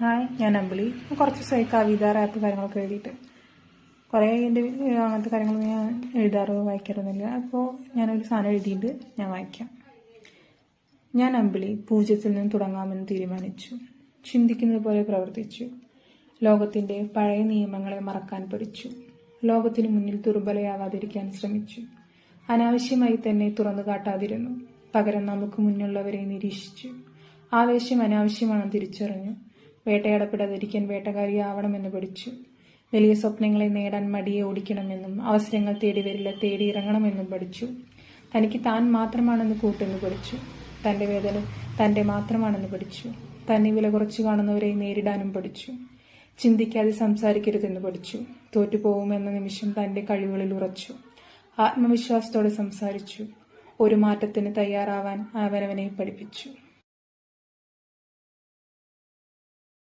Hi, ഞാൻ അമ്പിളി. കുറച്ച് ദിവസമായി കവിത, റാപ്പ് കാര്യങ്ങളൊക്കെ എഴുതിയിട്ട് കുറേ എൻ്റെ അങ്ങനത്തെ കാര്യങ്ങളൊന്നും ഞാൻ എഴുതാറോ വായിക്കാറൊന്നുമില്ല. അപ്പോൾ ഞാനൊരു സാധനം എഴുതിയിട്ട് ഞാൻ വായിക്കാം. ഞാൻ അമ്പിളി പൂജ്യത്തിൽ നിന്ന് തുടങ്ങാമെന്ന് തീരുമാനിച്ചു. ചിന്തിക്കുന്നത് പോലെ പ്രവർത്തിച്ചു. ലോകത്തിൻ്റെ പഴയ നിയമങ്ങളെ മറക്കാൻ പഠിച്ചു. ലോകത്തിനു മുന്നിൽ ദുർബലയാവാതിരിക്കാൻ ശ്രമിച്ചു. അനാവശ്യമായി തന്നെ തുറന്നു കാട്ടാതിരുന്നു. പകരം നമുക്ക് മുന്നുള്ളവരെ നിരീക്ഷിച്ചു. ആവേശം അനാവശ്യമാണെന്ന് തിരിച്ചറിഞ്ഞു. വേട്ടയാടപ്പെടാതിരിക്കാൻ വേട്ടക്കാരിയാവണമെന്ന് പഠിച്ചു. വലിയ സ്വപ്നങ്ങളെ നേടാൻ മടിയെ ഓടിക്കണമെന്നും അവസരങ്ങൾ തേടി വരില്ല, തേടിയിറങ്ങണമെന്നും പഠിച്ചു. തനിക്ക് താൻ മാത്രമാണെന്ന് കൂട്ടെന്ന് പഠിച്ചു. തൻ്റെ വേദന തൻ്റെ മാത്രമാണെന്ന് പഠിച്ചു. തന്നെ വില കുറച്ച് കാണുന്നവരെ നേരിടാനും പഠിച്ചു. ചിന്തിക്കാതെ സംസാരിക്കരുതെന്ന് പഠിച്ചു. തോറ്റുപോകുമെന്ന നിമിഷം തൻ്റെ കഴിവുകളിൽ ഉറച്ചു. ആത്മവിശ്വാസത്തോടെ സംസാരിച്ചു. ഒരു മാറ്റത്തിന് തയ്യാറാവാൻ അവനവനെ പഠിപ്പിച്ചു.